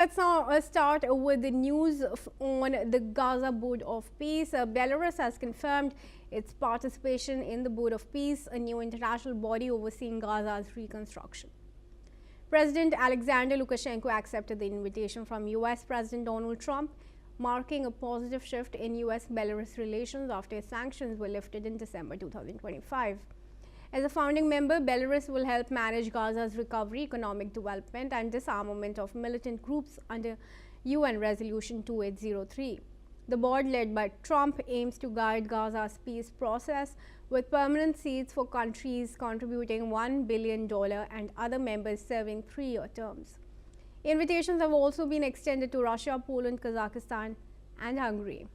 Let's now start with the news on the Gaza Board of Peace. Belarus has confirmed its participation in the Board of Peace, a new international body overseeing Gaza's reconstruction. President Alexander Lukashenko accepted the invitation from US President Donald Trump, marking a positive shift in US-Belarus relations after sanctions were lifted in December 2025. As a founding member, Belarus will help manage Gaza's recovery, economic development, and disarmament of militant groups under UN Resolution 2803. The board, led by Trump, aims to guide Gaza's peace process with permanent seats for countries contributing $1 billion and other members serving 3-year terms. Invitations have also been extended to Russia, Poland, Kazakhstan, and Hungary.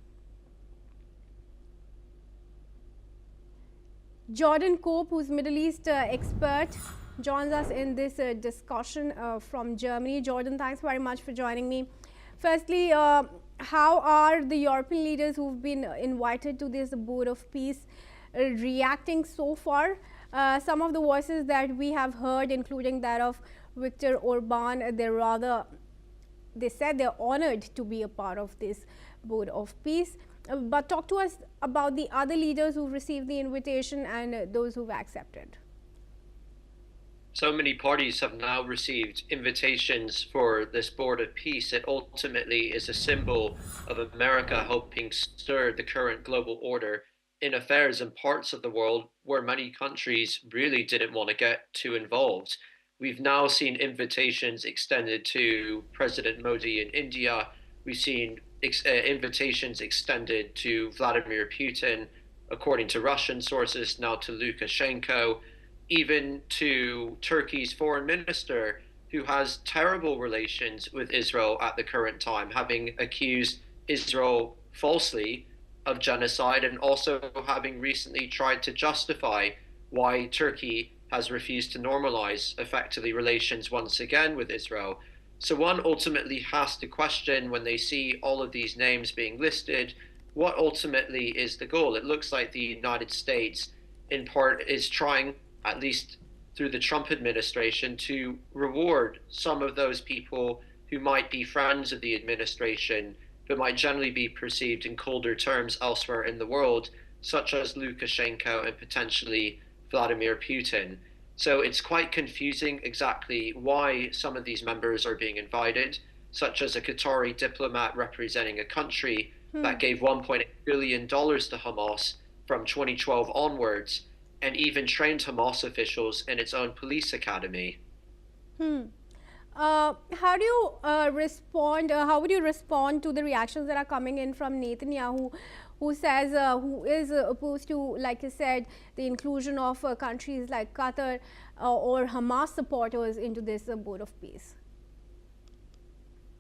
Jordan Cope, who's Middle East expert, joins us in this discussion from Germany. Jordan, thanks very much for joining me. Firstly, how are the European leaders who've been invited to this Board of Peace reacting so far? Some of the voices that we have heard, including that of Viktor Orban, they said they're honored to be a part of this Board of Peace. But talk to us about the other leaders who've received the invitation and those who've accepted. So many parties have now received invitations for this Board of Peace. It ultimately is a symbol of America helping stir the current global order in affairs in parts of the world where many countries really didn't want to get too involved. We've now seen invitations extended to President Modi in India. We've seen invitations extended to Vladimir Putin, according to Russian sources, now to Lukashenko, even to Turkey's foreign minister, who has terrible relations with Israel at the current time, having accused Israel falsely of genocide and also having recently tried to justify why Turkey has refused to normalize effectively relations once again with Israel. So one ultimately has to question, when they see all of these names being listed, what ultimately is the goal? It looks like the United States, in part, is trying, at least through the Trump administration, to reward some of those people who might be friends of the administration, but might generally be perceived in colder terms elsewhere in the world, such as Lukashenko and potentially Vladimir Putin. So it's quite confusing exactly why some of these members are being invited, such as a Qatari diplomat representing a country that gave $1.8 billion to Hamas from 2012 onwards, and even trained Hamas officials in its own police academy. How do you respond? How would you respond to the reactions that are coming in from Netanyahu, who says, who is opposed to, like you said, the inclusion of countries like Qatar or Hamas supporters into this Board of Peace?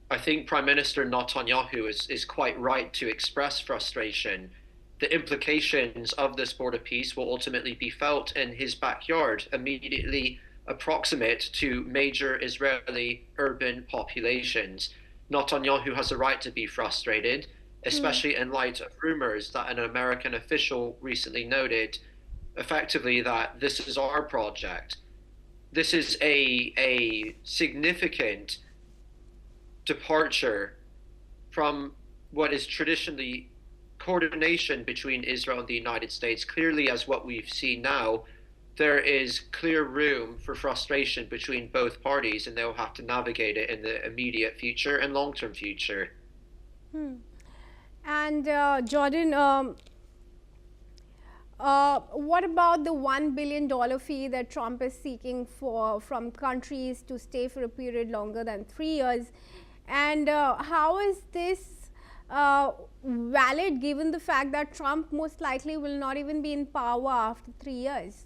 I think Prime Minister Netanyahu is quite right to express frustration. The implications of this Board of Peace will ultimately be felt in his backyard, immediately approximate to major Israeli urban populations. Netanyahu has a right to be frustrated, especially in light of rumors that an American official recently noted effectively that this is our project. This is a significant departure from what is traditionally coordination between Israel and the United States. Clearly, as what we've seen now, there is clear room for frustration between both parties, and they'll have to navigate it in the immediate future and long-term future. And Jordan, what about the $1 billion fee that Trump is seeking from countries to stay for a period longer than 3 years? And how is this valid, given the fact that Trump most likely will not even be in power after 3 years?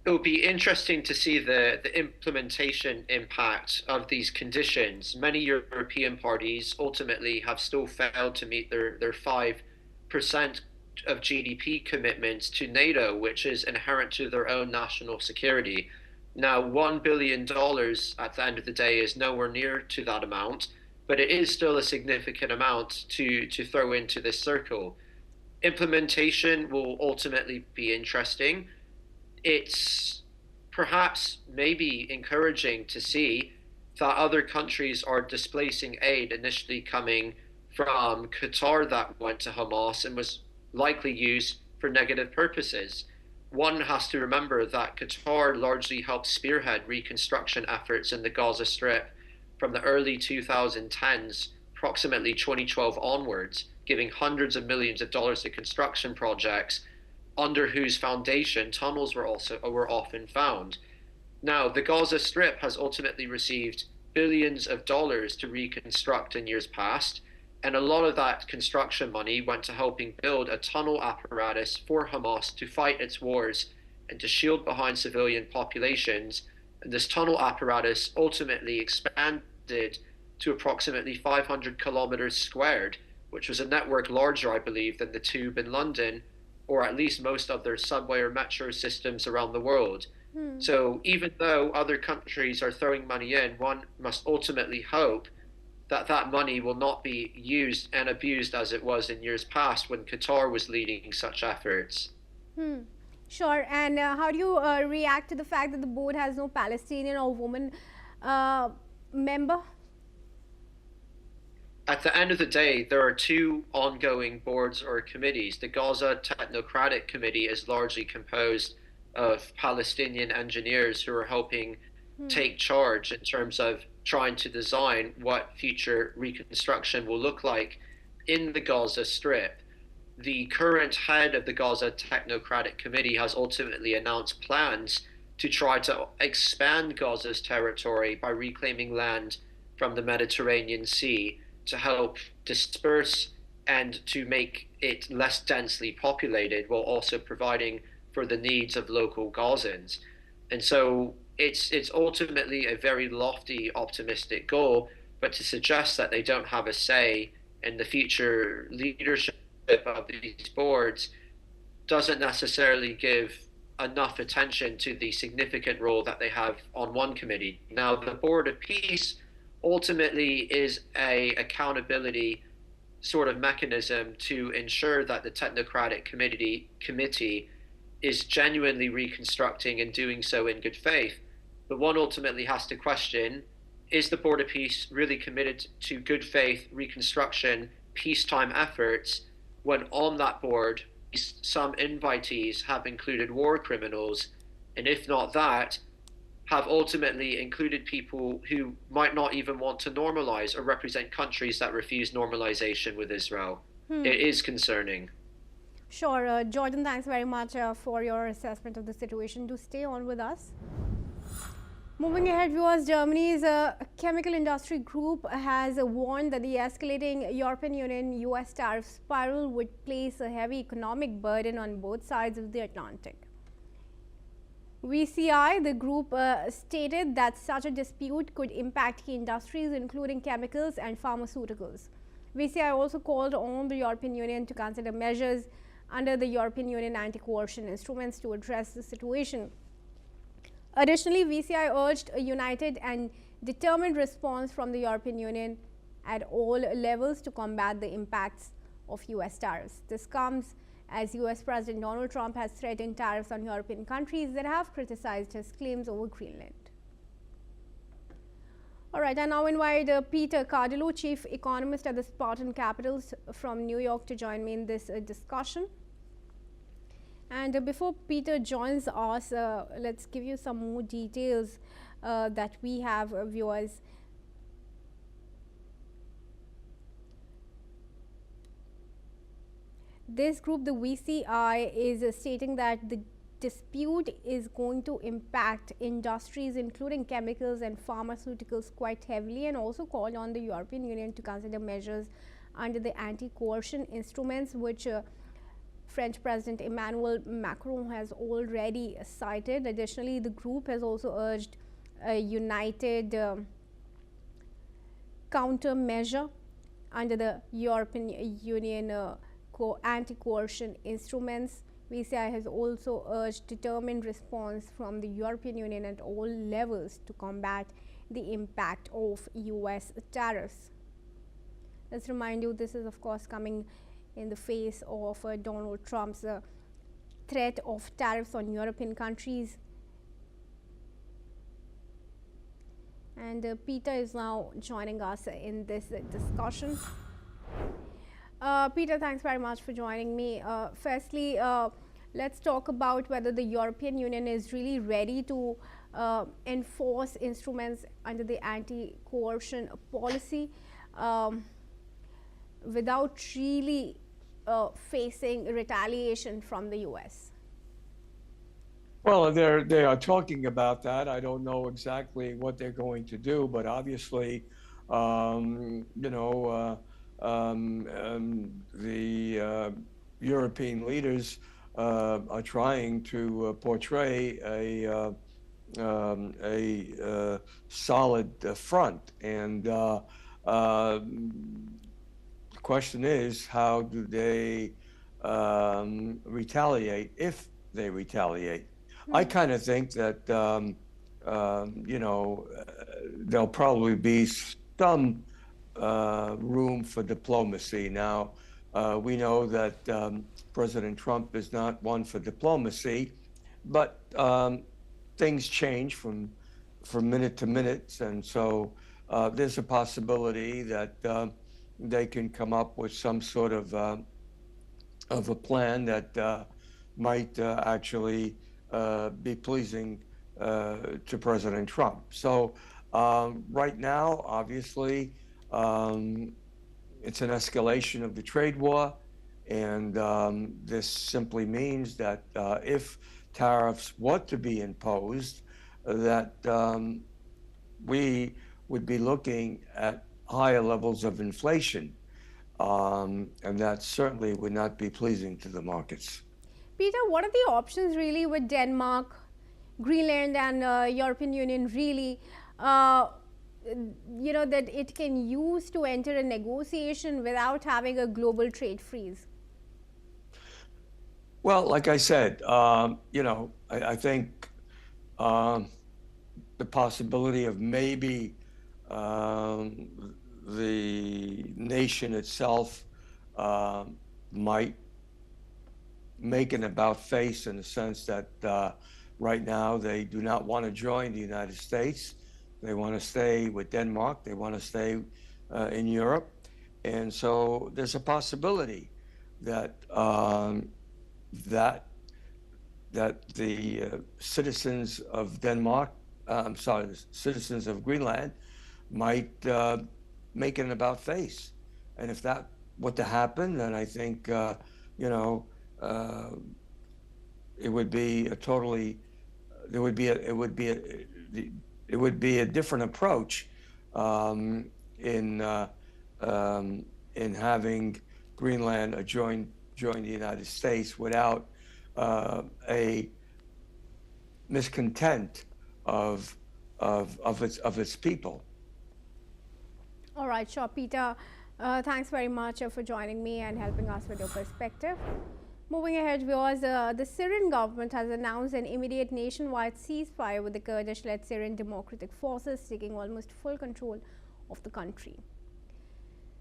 It will be interesting to see the implementation impact of these conditions. Many European parties ultimately have still failed to meet their 5% of GDP commitments to NATO, which is inherent to their own national security. Now, $1 billion at the end of the day is nowhere near to that amount, but it is still a significant amount to throw into this circle. Implementation will ultimately be interesting. It's perhaps maybe encouraging to see that other countries are displacing aid initially coming from Qatar that went to Hamas and was likely used for negative purposes. One has to remember that Qatar largely helped spearhead reconstruction efforts in the Gaza Strip from the early 2010s, approximately 2012 onwards, giving hundreds of millions of dollars to construction projects under whose foundation tunnels were often found. Now, the Gaza Strip has ultimately received billions of dollars to reconstruct in years past, and a lot of that construction money went to helping build a tunnel apparatus for Hamas to fight its wars and to shield behind civilian populations. And this tunnel apparatus ultimately expanded to approximately 500 kilometers squared, which was a network larger, I believe, than the Tube in London, or at least most of their subway or metro systems around the world. So even though other countries are throwing money in, one must ultimately hope that that money will not be used and abused as it was in years past when Qatar was leading such efforts. Sure. And how do you react to the fact that the board has no Palestinian or woman member? At the end of the day, there are two ongoing boards or committees. The Gaza Technocratic Committee is largely composed of Palestinian engineers who are helping take charge in terms of trying to design what future reconstruction will look like in the Gaza Strip. The current head of the Gaza Technocratic Committee has ultimately announced plans to try to expand Gaza's territory by reclaiming land from the Mediterranean Sea to help disperse and to make it less densely populated while also providing for the needs of local Gazans. And so it's ultimately a very lofty, optimistic goal, but to suggest that they don't have a say in the future leadership of these boards doesn't necessarily give enough attention to the significant role that they have on one committee. Now, the Board of Peace ultimately is a accountability sort of mechanism to ensure that the Technocratic Committee is genuinely reconstructing and doing so in good faith. But one ultimately has to question, is the Board of Peace really committed to good faith reconstruction, peacetime efforts, when on that board, some invitees have included war criminals, and if not that, have ultimately included people who might not even want to normalize or represent countries that refuse normalization with Israel. It is concerning. Sure. Jordan, thanks very much for your assessment of the situation. Do stay on with us. Moving ahead, viewers, Germany's chemical industry group has warned that the escalating European Union-US tariff spiral would place a heavy economic burden on both sides of the Atlantic. VCI, the group, stated that such a dispute could impact key industries including chemicals and pharmaceuticals. VCI also called on the European Union to consider measures under the European Union anti-coercion instruments to address the situation. Additionally, VCI urged a united and determined response from the European Union at all levels to combat the impacts of US tariffs. This comes as US President Donald Trump has threatened tariffs on European countries that have criticized his claims over Greenland. All right, I now invite Peter Cardillo, Chief Economist at the Spartan Capitals from New York, to join me in this discussion. And before Peter joins us, let's give you some more details that we have, viewers. This group, the VCI, is stating that the dispute is going to impact industries including chemicals and pharmaceuticals quite heavily, and also called on the European Union to consider measures under the anti-coercion instruments, which French President Emmanuel Macron has already cited. Additionally, the group has also urged a united countermeasure under the European Union anti-coercion instruments. VCI has also urged determined response from the European Union at all levels to combat the impact of US tariffs. Let's remind you, this is of course coming in the face of Donald Trump's threat of tariffs on European countries. And Peter is now joining us in this discussion. Peter, thanks very much for joining me. Firstly, let's talk about whether the European Union is really ready to enforce instruments under the anti-coercion policy without really facing retaliation from the US. Well, they are talking about that. I don't know exactly what they're going to do, but obviously, the European leaders are trying to portray a solid front, and the question is, how do they retaliate, if they retaliate? I kind of think that, there'll probably be some room for diplomacy. Now, we know that President Trump is not one for diplomacy, but things change from minute to minute. And so there's a possibility that they can come up with some sort of a plan that might actually be pleasing to President Trump. So right now, obviously, it's an escalation of the trade war. And this simply means that if tariffs were to be imposed, that we would be looking at higher levels of inflation. And that certainly would not be pleasing to the markets. Peter, what are the options really with Denmark, Greenland and European Union really, that it can use to enter a negotiation without having a global trade freeze? Well, like I said, I think the possibility of maybe the nation itself might make an about face, in the sense that right now they do not want to join the United States. They want to stay with Denmark. They want to stay in Europe. And so there's a possibility that that the citizens of Denmark, the citizens of Greenland might make an about face. And if that were to happen, then I think, it would be a totally, it would be a different approach in having Greenland join the United States without a miscontent of its people. All right, sure, Peter. Thanks very much for joining me and helping us with your perspective. Moving ahead, viewers, the Syrian government has announced an immediate nationwide ceasefire with the Kurdish-led Syrian Democratic Forces taking almost full control of the country.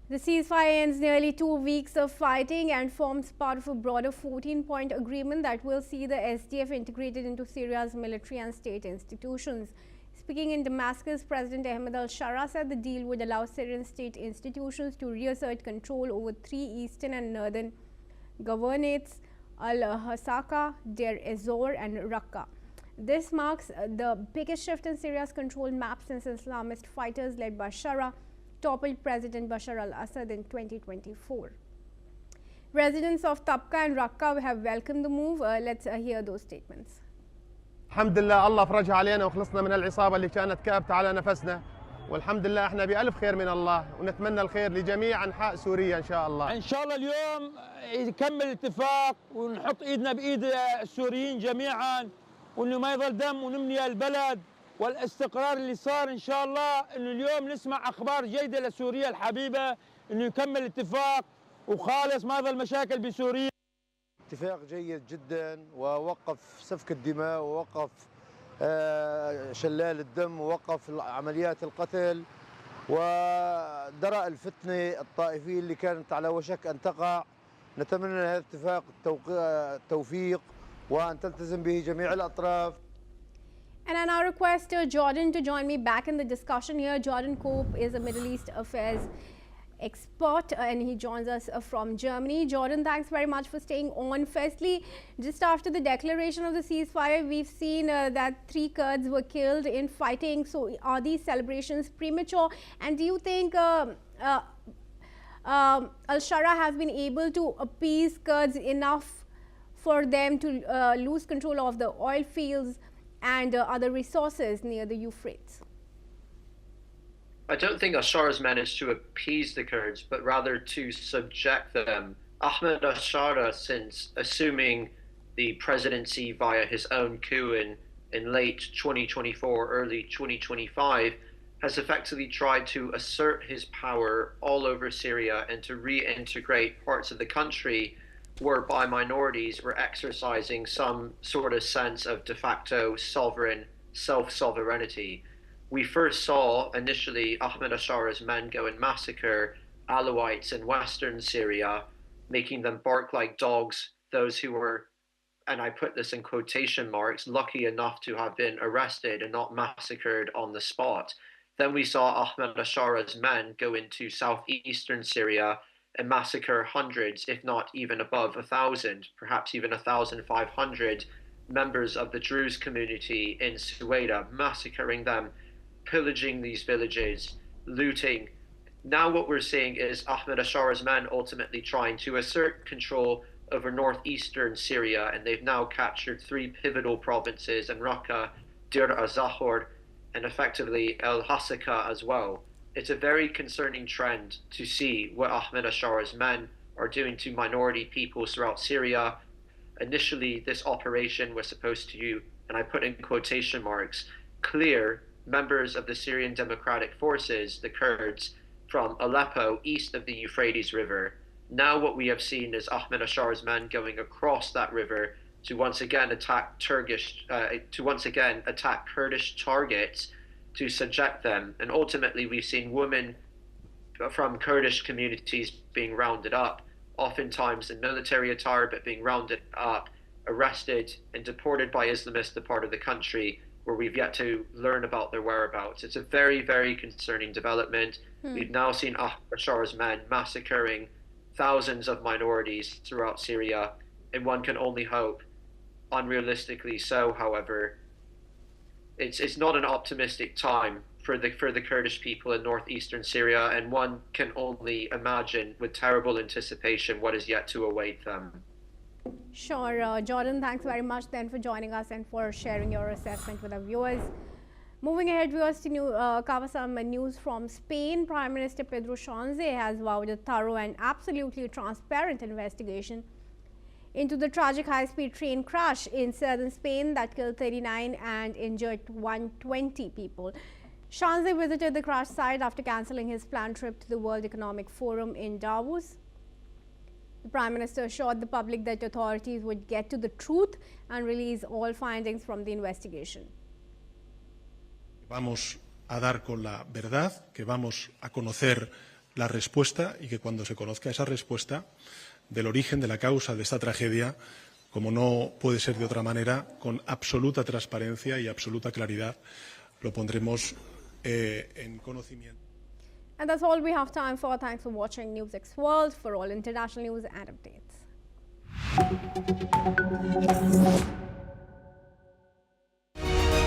The ceasefire ends nearly 2 weeks of fighting and forms part of a broader 14-point agreement that will see the SDF integrated into Syria's military and state institutions. Speaking in Damascus, President Ahmed al-Shara said the deal would allow Syrian state institutions to reassert control over 3 eastern and northern governorates, al-Hasaka, Deir ez-Zor and Raqqa. This marks the biggest shift in Syria's control map since Islamist fighters led by Shara toppled President Bashar al-Assad in 2024. Residents of Tabqa and Raqqa have welcomed the move. Let's hear those statements. الحمد لله الله فرجها علينا وخلصنا من العصابة اللي كانت كابتة على نفسنا، والحمد لله احنا بألف خير من الله، ونتمنى الخير لجميع أنحاء سوريا إن شاء الله. إن شاء الله اليوم يكمل الاتفاق ونحط إيدنا بإيد السوريين جميعا، وإنه ما يظل دم، ونمني البلد والاستقرار اللي صار إن شاء الله، إنه اليوم نسمع أخبار جيدة لسوريا الحبيبة، إنه يكمل الاتفاق وخالص ما يظل مشاكل بسوريا. اتفاق جيد جدا، ووقف سفك الدماء، ووقف شلال الدم، ووقف عمليات القتل، ودرأ الفتنة الطائفية اللي كانت على وشك أن تقع. نتمنى هذا الاتفاق التوفيق وأن تلتزم به جميع الأطراف. And I now request Jordan to join me back in the discussion here. Jordan Cope is a Middle East affairs expert and he joins us from Germany. Jordan, thanks very much for staying on. Firstly, just after the declaration of the ceasefire, we've seen that 3 Kurds were killed in fighting. So are these celebrations premature? And do you think Al-Shara has been able to appease Kurds enough for them to lose control of the oil fields and other resources near the Euphrates? I don't think Ashar has managed to appease the Kurds, but rather to subject them. Ahmed Ashara, since assuming the presidency via his own coup in late 2024, early 2025, has effectively tried to assert his power all over Syria and to reintegrate parts of the country whereby minorities were exercising some sort of sense of de facto sovereign self-sovereignty. We first saw initially Ahmed Ashara's men go and massacre Alawites in western Syria, making them bark like dogs, those who were, and I put this in quotation marks, lucky enough to have been arrested and not massacred on the spot. Then we saw Ahmed Ashara's men go into southeastern Syria and massacre hundreds, if not even above 1,000, perhaps even 1,500 members of the Druze community in Suwaida, massacring them, pillaging these villages, looting. Now what we're seeing is Ahmed Ashara's men ultimately trying to assert control over northeastern Syria, and they've now captured 3 pivotal provinces in Raqqa, Dir az-Zahor, and effectively El Hasaka as well. It's a very concerning trend to see what Ahmed Ashara's men are doing to minority peoples throughout Syria. Initially, this operation was supposed to, and I put in quotation marks, clear members of the Syrian Democratic Forces, the Kurds, from Aleppo east of the Euphrates River. Now what we have seen is Ahmed Ashara's men going across that river to once again attack Kurdish targets, to subject them. And ultimately we've seen women from Kurdish communities being rounded up, oftentimes in military attire, but being rounded up, arrested and deported by Islamists to part of the country where we've yet to learn about their whereabouts. It's a very, very concerning development. We've now seen Ahmed Ashara's men massacring thousands of minorities throughout Syria, and one can only hope, unrealistically so, however, it's not an optimistic time for the Kurdish people in northeastern Syria, and one can only imagine with terrible anticipation what is yet to await them. Sure, Jordan, thanks very much then for joining us and for sharing your assessment with our viewers. Moving ahead, viewers, to cover some news from Spain. Prime Minister Pedro Sánchez has vowed a thorough and absolutely transparent investigation into the tragic high-speed train crash in southern Spain that killed 39 and injured 120 people. Sánchez visited the crash site after cancelling his planned trip to the World Economic Forum in Davos. The Prime Minister assured the public that authorities would get to the truth and release all findings from the investigation. Vamos a dar con la verdad, que vamos a conocer la respuesta y que cuando se conozca esa respuesta del origen, de la causa de esta tragedia, como no puede ser de otra manera, con absoluta transparencia y absoluta claridad, lo pondremos en conocimiento. And that's all we have time for. Thanks for watching NewsX World. For all international news and updates.